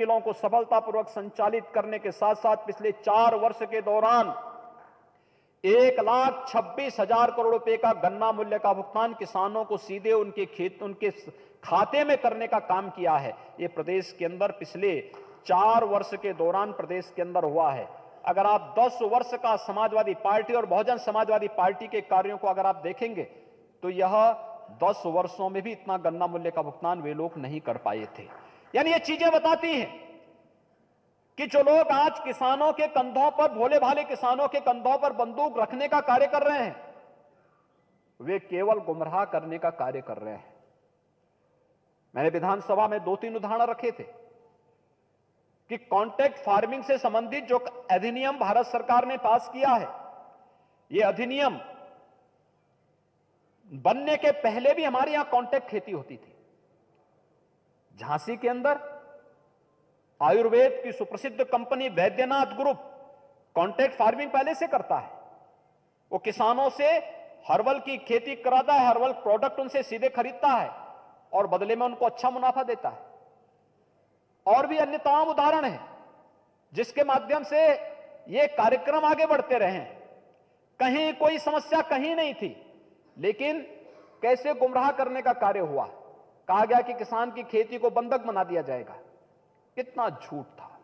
तहसीलों को सफलतापूर्वक संचालित करने के साथ साथ पिछले 4 वर्ष के दौरान 1,26,000 करोड़ रुपए का गन्ना मूल्य का भुगतान किसानों को सीधे उनके खाते में करने का काम किया है। ये प्रदेश के अंदर पिछले 4 वर्ष के दौरान प्रदेश के अंदर हुआ है। अगर आप 10 वर्ष का समाजवादी पार्टी और बहुजन समाजवादी पार्टी के कार्यों को अगर आप देखेंगे तो यह 10 वर्षों में भी इतना गन्ना मूल्य का भुगतान वे लोग नहीं कर पाए थे। यानी ये चीजें बताती हैं कि जो लोग आज किसानों के कंधों पर, भोले भाले किसानों के कंधों पर बंदूक रखने का कार्य कर रहे हैं, वे केवल गुमराह करने का कार्य कर रहे हैं। मैंने विधानसभा में 2-3 उदाहरण रखे थे कि कॉन्ट्रैक्ट फार्मिंग से संबंधित जो अधिनियम भारत सरकार ने पास किया है, यह अधिनियम बनने के पहले भी हमारे यहां कॉन्ट्रैक्ट खेती होती थी। झांसी के अंदर आयुर्वेद की सुप्रसिद्ध company Baidyanath group contract farming पहले से करता है। वो किसानों से हर्बल की खेती कराता है, हर्बल प्रोडक्ट उनसे सीधे खरीदता है और बदले में उनको अच्छा मुनाफा देता है। और भी अन्य तमाम उदाहरण हैं जिसके माध्यम से ये कार्यक्रम आगे बढ़ते रहे हैं। कहीं कोई समस्या कहीं नहीं थी, लेकिन कैसे गुमराह करने का कार्य हुआ। कहा गया कि किसान की खेती को बंधक बना दिया जाएगा। कितना झूठ था,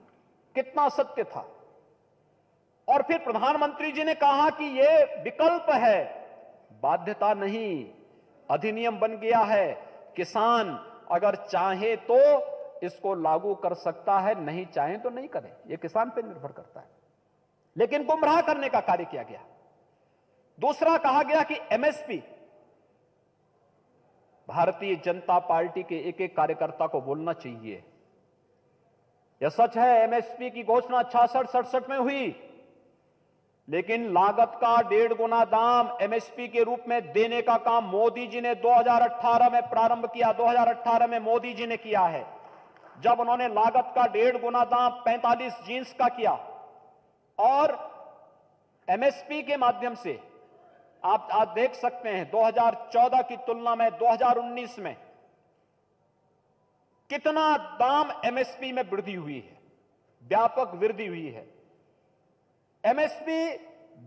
कितना सत्य था। और फिर प्रधानमंत्री जी ने कहा कि यह विकल्प है, बाध्यता नहीं, अधिनियम बन गया है, किसान अगर चाहे तो इसको लागू कर सकता है, नहीं चाहे तो नहीं करे, यह किसान पर निर्भर करता है। लेकिन गुमराह करने का कार्य किया गया। दूसरा कहा गया कि एमएसपी, भारतीय जनता पार्टी के एक एक कार्यकर्ता को बोलना चाहिए, यह सच है एमएसपी की घोषणा 66-67 में हुई, लेकिन लागत का 1.5 गुना दाम एमएसपी के रूप में देने का काम मोदी जी ने 2018 में प्रारंभ किया। 2018 में मोदी जी ने किया है, जब उन्होंने लागत का 1.5 गुना दाम 45 जींस का किया। और एमएसपी के माध्यम से आप आज देख सकते हैं 2014 की तुलना में 2019 में कितना दाम एमएसपी में वृद्धि हुई है, व्यापक वृद्धि हुई है। एमएसपी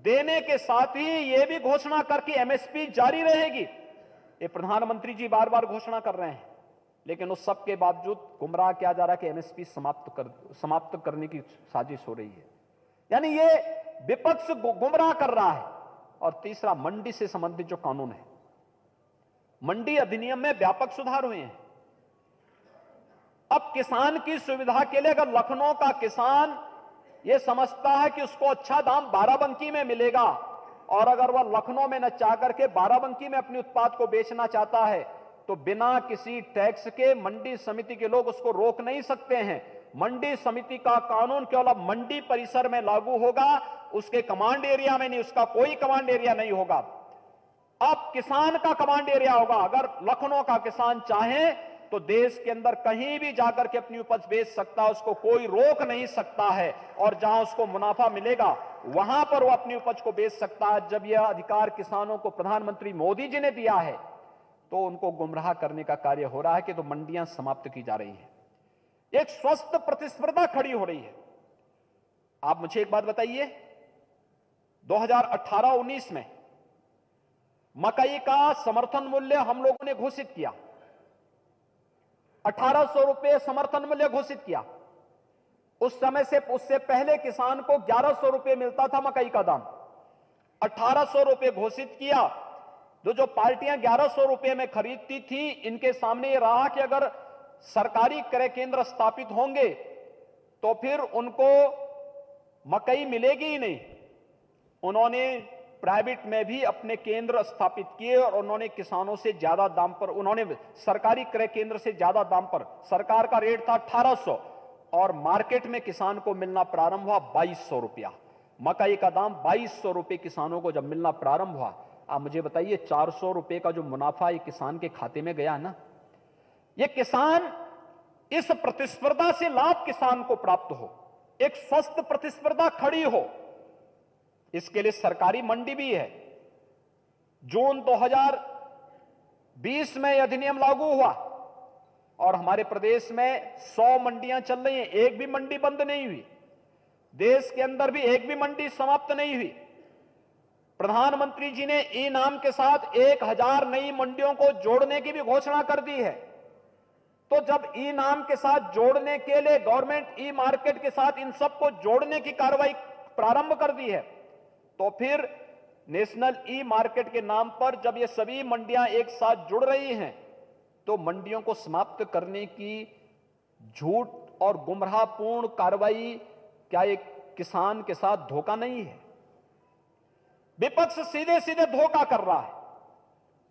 देने के साथ ही यह भी घोषणा करके एमएसपी जारी रहेगी, ये प्रधानमंत्री जी बार बार घोषणा कर रहे हैं। लेकिन उस सब के बावजूद गुमराह किया जा रहा है कि एमएसपी समाप्त करने की साजिश हो रही है। यानी ये विपक्ष गुमराह कर रहा है। और तीसरा, मंडी से संबंधित जो कानून है, मंडी अधिनियम में व्यापक सुधार हुए हैं। अब किसान की सुविधा के लिए अगर लखनऊ का किसान यह समझता है कि उसको अच्छा दाम बाराबंकी में मिलेगा, और अगर वह लखनऊ में न चाह करके बाराबंकी में अपने उत्पाद को बेचना चाहता है, तो बिना किसी टैक्स के मंडी समिति के लोग उसको रोक नहीं सकते हैं। मंडी समिति का कानून केवल अब मंडी परिसर में लागू होगा, उसके कमांड एरिया में नहीं, उसका कोई कमांड एरिया नहीं होगा। अब किसान का कमांड एरिया होगा। अगर लखनऊ का किसान चाहे तो देश के अंदर कहीं भी जाकर के अपनी उपज बेच सकता है, उसको कोई रोक नहीं सकता है। और जहां उसको मुनाफा मिलेगा वहां पर वो अपनी उपज को बेच सकता है। जब यह अधिकार किसानों को प्रधानमंत्री मोदी जी ने दिया है, तो उनको गुमराह करने का कार्य हो रहा है कि तो मंडियां समाप्त की जा रही हैं, एक स्वस्थ प्रतिस्पर्धा खड़ी हो रही है। आप मुझे एक बात बताइए, 2018-19 में मकई का समर्थन मूल्य हम लोगों ने घोषित किया, 1800 रुपए समर्थन मूल्य घोषित किया। उस समय से, उससे पहले किसान को 1100 रुपए मिलता था मकई का दाम। 1800 रुपए घोषित किया। जो पार्टियां 1100 रुपए में खरीदती थी, इनके सामने यह रहा कि अगर सरकारी क्रय केंद्र स्थापित होंगे तो फिर उनको मकई मिलेगी ही नहीं। उन्होंने प्राइवेट में भी अपने केंद्र स्थापित किए और उन्होंने किसानों से ज्यादा दाम पर, उन्होंने सरकारी क्रय केंद्र से ज्यादा दाम पर, सरकार का रेट था 1800 और मार्केट में किसान को मिलना प्रारंभ हुआ 2200 रुपया। मकई का दाम 2200 रुपए किसानों को जब मिलना प्रारंभ हुआ, आप मुझे बताइए 400 रुपए का जो मुनाफा ये किसान के खाते में गया ना, ये किसान, इस प्रतिस्पर्धा से लाभ किसान को प्राप्त हो, एक स्वस्थ प्रतिस्पर्धा खड़ी हो, इसके लिए सरकारी मंडी भी है। जून 2020 में यह अधिनियम लागू हुआ। और हमारे प्रदेश में 100 मंडियां चल रही हैं, एक भी मंडी बंद नहीं हुई। देश के अंदर भी एक भी मंडी समाप्त नहीं हुई। प्रधानमंत्री जी ने ई नाम के साथ 1000 नई मंडियों को जोड़ने की भी घोषणा कर दी है। तो जब ई नाम के साथ जोड़ने के लिए गवर्नमेंट ई मार्केट के साथ इन सबको जोड़ने की कार्रवाई प्रारंभ कर दी है, तो फिर नेशनल ई मार्केट के नाम पर जब ये सभी मंडियां एक साथ जुड़ रही हैं, तो मंडियों को समाप्त करने की झूठ और गुमराहपूर्ण कार्रवाई क्या एक किसान के साथ धोखा नहीं है? विपक्ष सीधे सीधे धोखा कर रहा है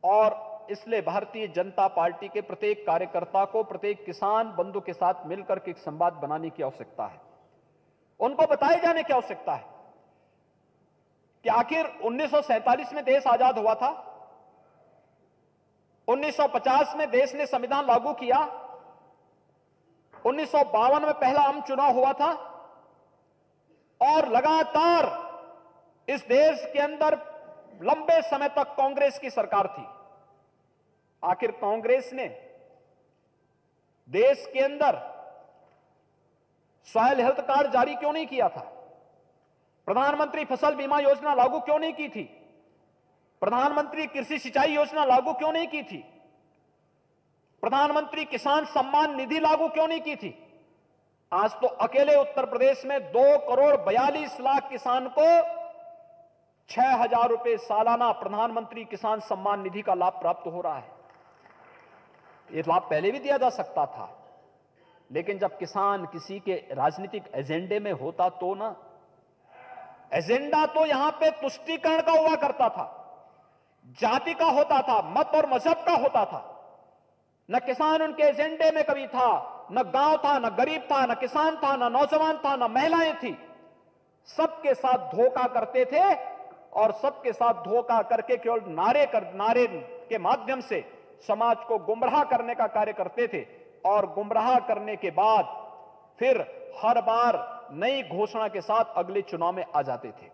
और इसलिए भारतीय जनता पार्टी के प्रत्येक कार्यकर्ता को प्रत्येक किसान बंधु के साथ मिलकर के एक संवाद बनाने की आवश्यकता है। उनको बताए जाने की आवश्यकता है कि आखिर 1947 में देश आजाद हुआ था, 1950 में देश ने संविधान लागू किया, 1952 में पहला आम चुनाव हुआ था और लगातार इस देश के अंदर लंबे समय तक कांग्रेस की सरकार थी। आखिर कांग्रेस ने देश के अंदर सॉयल हेल्थ कार्ड जारी क्यों नहीं किया था? प्रधानमंत्री फसल बीमा योजना लागू क्यों नहीं की थी? प्रधानमंत्री कृषि सिंचाई योजना लागू क्यों नहीं की थी? प्रधानमंत्री किसान सम्मान निधि लागू क्यों नहीं की थी? आज तो अकेले उत्तर प्रदेश में 2,42,00,000 किसान को 6,000 रुपए सालाना प्रधानमंत्री किसान सम्मान निधि का लाभ प्राप्त हो रहा है। यह लाभ पहले भी दिया जा सकता था, लेकिन जब किसान किसी के राजनीतिक एजेंडे में होता तो ना, एजेंडा तो यहां पे तुष्टीकरण का हुआ करता था, जाति का होता था, मत और मजहब का होता था। न किसान उनके एजेंडे में कभी था, न गांव था, न गरीब था, न किसान था, न नौजवान था, न महिलाएं थी। सबके साथ धोखा करते थे और सबके साथ धोखा करके केवल नारे के माध्यम से समाज को गुमराह करने का कार्य करते थे और गुमराह करने के बाद फिर हर बार नई घोषणा के साथ अगले चुनाव में आ जाते थे।